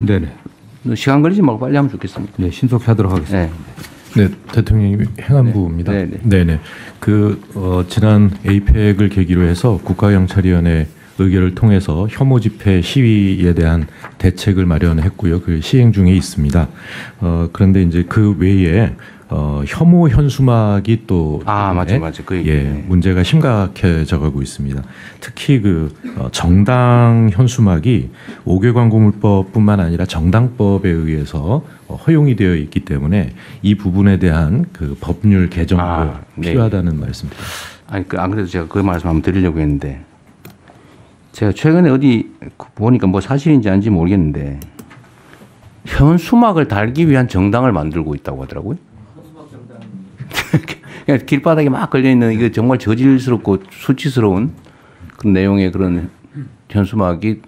네네. 시간 걸리지 말고 빨리 하면 좋겠습니다. 네, 신속히 하도록 하겠습니다. 네, 대통령님 행안부입니다. 네네. 지난 에이펙을 계기로 해서 국가경찰위원회 의결을 통해서 혐오 집회 시위에 대한 대책을 마련했고요. 그 시행 중에 있습니다. 그런데 이제 그 외에 혐오 현수막이 또 맞죠. 문제가 심각해져 가고 있습니다. 특히 정당 현수막이 5개 광고물법뿐만 아니라 정당법에 의해서 허용이 되어 있기 때문에 이 부분에 대한 그 법률 개정도 필요하다는 말씀입니다. 아니 안 그래도 제가 그 말씀 한번 드리려고 했는데 제가 최근에 어디 보니까 뭐 사실인지 아닌지 모르겠는데 현수막을 달기 위한 정당을 만들고 있다고 하더라고요. 그냥 길바닥에 막 걸려있는 이게 정말 저질스럽고 수치스러운 그런 내용의 그런 현수막이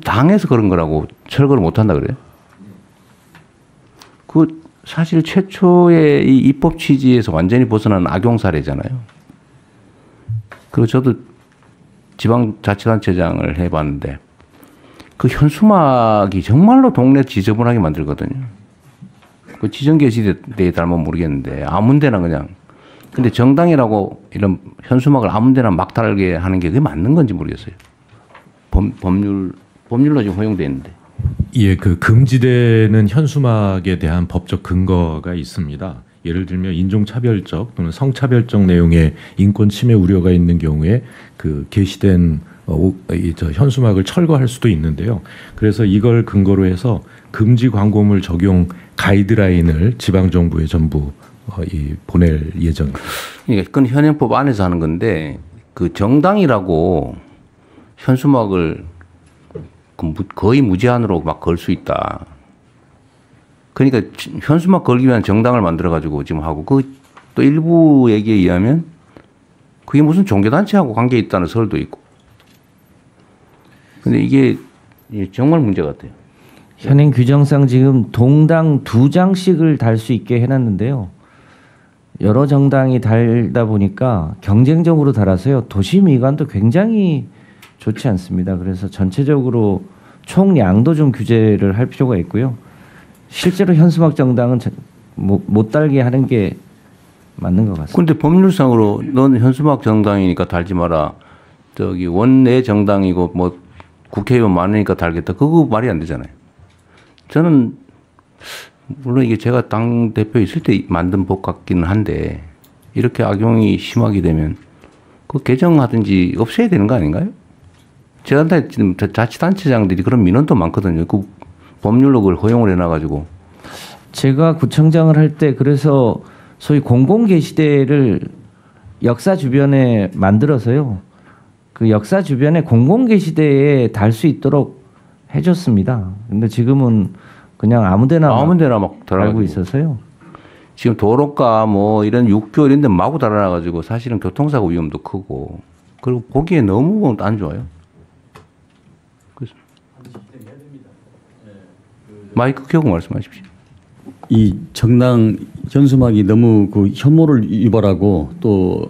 당에서 그런 거라고 철거를 못한다 그래요. 그 사실 최초의 이 입법 취지에서 완전히 벗어난 악용 사례잖아요. 그리고 저도 지방자치단체장을 해봤는데 그 현수막이 정말로 동네 지저분하게 만들거든요. 그 지정게시대에 닮으면 모르겠는데 아무데나 그냥. 근데 정당이라고 이런 현수막을 아무데나 막 달게 하는 게 그게 맞는 건지 모르겠어요. 법률로 지금 허용돼 있는데. 예, 그 금지되는 현수막에 대한 법적 근거가 있습니다. 예를 들면 인종차별적 또는 성차별적 내용의 인권 침해 우려가 있는 경우에 그 게시된 현수막을 철거할 수도 있는데요. 그래서 이걸 근거로 해서 금지 광고물 적용 가이드라인을 지방정부에 전부 보낼 예정입니다. 그러니까 그건 현행법 안에서 하는 건데 그 정당이라고 현수막을 거의 무제한으로 막 걸 수 있다. 그러니까 현수막 걸기 위한 정당을 만들어가지고 지금 하고 또 일부 얘기에 의하면 그게 무슨 종교단체하고 관계 있다는 설도 있고. 근데 이게 정말 문제 같아요. 현행 규정상 지금 동당 2장씩을 달 수 있게 해놨는데요. 여러 정당이 달다 보니까 경쟁적으로 달아서요. 도시 미관도 굉장히 좋지 않습니다. 그래서 전체적으로 총량도 좀 규제를 할 필요가 있고요. 실제로 현수막 정당은 못 달게 하는 게 맞는 것 같습니다. 그런데 법률상으로 넌 현수막 정당이니까 달지 마라. 원내 정당이고 뭐 국회의원 많으니까 달겠다. 그거 말이 안 되잖아요. 저는 물론 이게 제가 당 대표 있을 때 만든 법 같기는 한데 이렇게 악용이 심하게 되면 그 개정하든지 없애야 되는 거 아닌가요? 제가 지금 자치단체장들이 그런 민원도 많거든요. 그 법률로 그걸 허용을 해놔가지고. 제가 구청장을 할 때 그래서 소위 공공게시대를 역사 주변에 만들어서요. 그 역사 주변에 공공게시대에 달 수 있도록 해줬습니다. 근데 지금은 그냥 아무데나 막 달고 있어서요. 지금 도로가 뭐 이런 육교 이런 데 마구 달아놔가지고 사실은 교통사고 위험도 크고 그리고 보기에 너무 안 좋아요. 그래서 마이크 켜고 말씀하십시오. 이 정당 현수막이 너무 그 혐오를 유발하고 또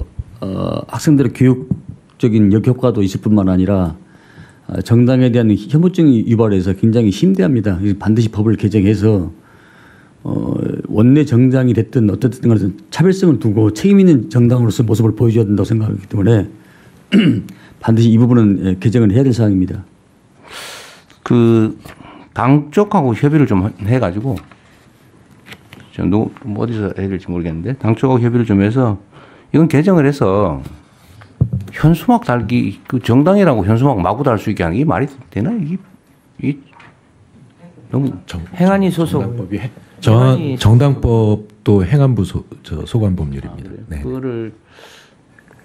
학생들의 교육적인 역효과도 있을 뿐만 아니라 정당에 대한 혐오증이 유발해서 굉장히 심대합니다. 반드시 법을 개정해서 원내 정당이 됐든 어떻든 간에 차별성을 두고 책임 있는 정당으로서 모습을 보여줘야 된다고 생각하기 때문에 반드시 이 부분은 개정을 해야 될 사항입니다. 그 당 쪽하고 협의를 좀 해가지고 뭐 어디서 해야 될지 모르겠는데 당 쪽하고 협의를 좀 해서 이건 개정을 해서 현수막 달기 그 정당이라고 현수막 마구 달 수 있게 하는 게 말이 되나 이게 너무 행안위 소속 정당법도 행안부 소관 법률입니다. 네. 그거를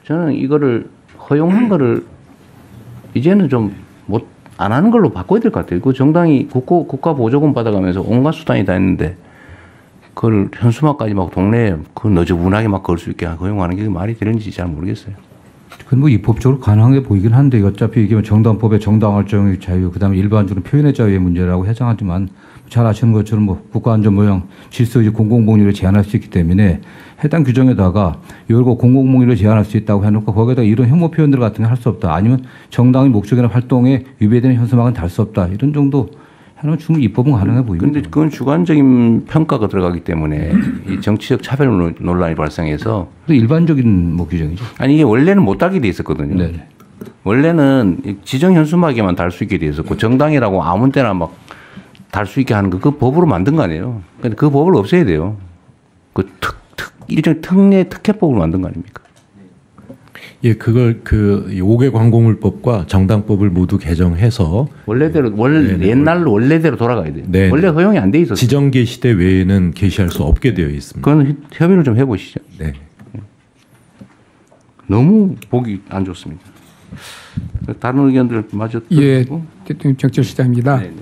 저는 이거를 허용한 거를 이제는 좀 안 하는 걸로 바꿔야 될 것 같아요. 그 정당이 국가 보조금 받아가면서 온갖 수단이 다 했는데 그걸 현수막까지 막 동네에 그 너저분하게 막 걸 수 있게 허용하는 게 말이 되는지 잘 모르겠어요. 그건 뭐 입법적으로 가능한 게 보이긴 한데 어차피 이게 정당법의 정당 활동의 자유, 그다음에 일반적으로 표현의 자유의 문제라고 해장하지만 잘 아시는 것처럼 뭐 국가안전모형 질서 유지 공공복리를 제한할 수 있기 때문에 해당 규정에다가 이걸 공공복리를 제한할 수 있다고 해놓고 거기에다 이런 혐오 표현들 같은 게 할 수 없다. 아니면 정당의 목적이나 활동에 위배되는 현수막은 달 수 없다. 이런 정도 하면 충분히 입법은 가능해 보입니다. 그런데 그건 주관적인 평가가 들어가기 때문에 이 정치적 차별 논란이 발생해서 또 일반적인 뭐 규정이죠. 아니 이게 원래는 못 달게 돼 있었거든요. 네. 원래는 지정 현수막에만 달 수 있게 돼 있었고 정당이라고 아무 때나 막 달 수 있게 하는 거 그 법으로 만든 거 아니에요. 근데 그 법을 없애야 돼요. 그 일종 특례 특혜법을 만든 거 아닙니까? 예, 그걸 그 5개 광고물법과 정당법을 모두 개정해서 원래대로 옛날로 원래대로 돌아가야 돼요. 네. 원래 허용이 안 돼 있었어요. 지정 게시대 외에는 게시할 수 없게 되어 있습니다. 그건 협의를 좀 해보시죠. 네. 너무 보기 안 좋습니다. 다른 의견들 마저 예, 듣고. 대통령 정철시장입니다. 네, 네.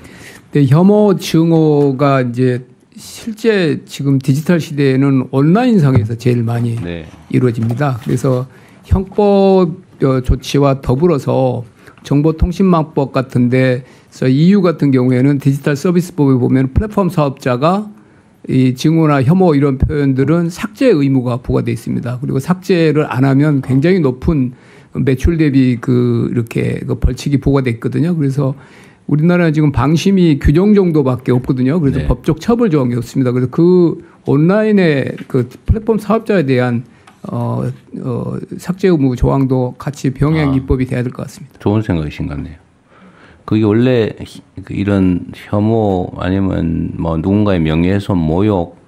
네, 혐오 증오가 이제 실제 지금 디지털 시대에는 온라인상에서 제일 많이 네. 이루어집니다. 그래서 형법 조치와 더불어서 정보통신망법 같은데 EU 같은 경우에는 디지털 서비스법에 보면 플랫폼 사업자가 이 증오나 혐오 이런 표현들은 삭제 의무가 부과돼 있습니다. 그리고 삭제를 안 하면 굉장히 높은 매출 대비 이렇게 벌칙이 부과돼 있거든요. 그래서 우리나라는 지금 방심이 규정 정도밖에 없거든요. 그래서 네. 법적 처벌 조항이 없습니다. 그래서 그 온라인의 그 플랫폼 사업자에 대한 삭제 의무 조항도 같이 병행 입법이 돼야 될 것 같습니다. 좋은 생각이신 것 같네요. 그게 원래 이런 혐오 아니면 뭐 누군가의 명예훼손, 모욕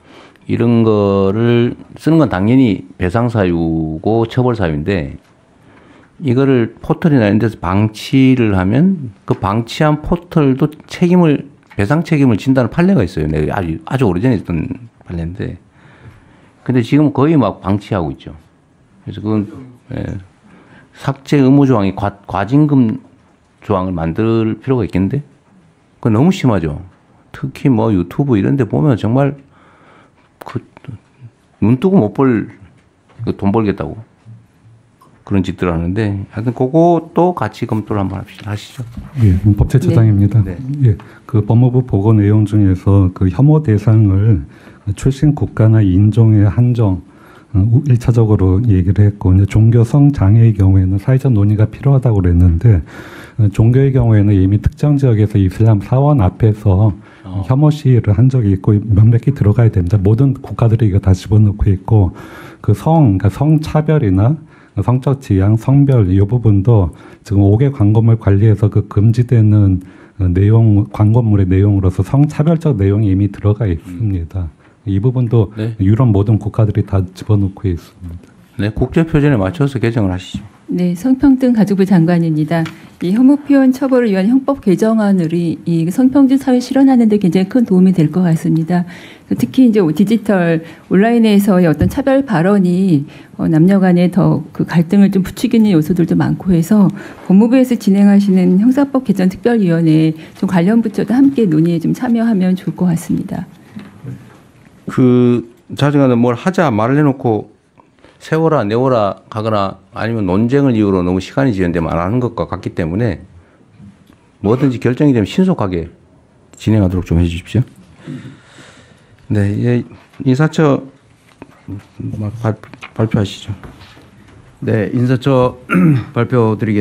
이런 거를 쓰는 건 당연히 배상 사유고 처벌 사유인데 이거를 포털이나 이런 데서 방치를 하면 그 방치한 포털도 배상 책임을 진다는 판례가 있어요. 내가 아주 오래전에 있던 판례인데 근데 지금 거의 막 방치하고 있죠. 그래서 그건 삭제 의무 조항이 과징금 조항을 만들 필요가 있겠는데? 그건 너무 심하죠. 특히 뭐 유튜브 이런 데 보면 정말 눈 뜨고 못 볼 돈 벌겠다고 그런 짓들을 하는데 하여튼 그것도 같이 검토를 한번 하시죠. 예, 법제처장입니다. 네. 예, 그 법무부 보고 내용 중에서 그 혐오 대상을 출신 국가나 인종에 한정 1차적으로 얘기를 했고 이제 종교 성장애의 경우에는 사회적 논의가 필요하다고 그랬는데 종교의 경우에는 이미 특정 지역에서 이슬람 사원 앞에서 혐오 시위를 한 적이 있고 명백히 들어가야 됩니다. 모든 국가들이 이거 다 집어넣고 있고 그러니까 성차별이나 성적 지향, 성별 이 부분도 지금 5개 광고물 관리에서 그 금지되는 내용 광고물의 내용으로서 성차별적 내용이 이미 들어가 있습니다. 이 부분도 네. 유럽 모든 국가들이 다 집어넣고 있습니다. 네, 국제 표준에 맞춰서 개정을 하시죠. 네, 성평등 가족부 장관입니다. 이 혐오 표현 처벌을 위한 형법 개정안을 이 성평등 사회 실현하는 데 굉장히 큰 도움이 될 것 같습니다. 특히 이제 디지털 온라인에서의 어떤 차별 발언이 남녀 간에 더 그 갈등을 좀 부추기는 요소들도 많고 해서 법무부에서 진행하시는 형사법 개정 특별위원회에 좀 관련 부처도 함께 논의에 좀 참여하면 좋을 것 같습니다. 자중하는 뭘 하자 말을 해놓고 세워라 내워라 하거나 아니면 논쟁을 이유로 너무 시간이 지연되면 안 하는 것과 같기 때문에 뭐든지 결정이 되면 신속하게 진행하도록 좀 해주십시오. 네, 예, 인사처 발표하시죠. 네, 인사처 발표드리겠습니다.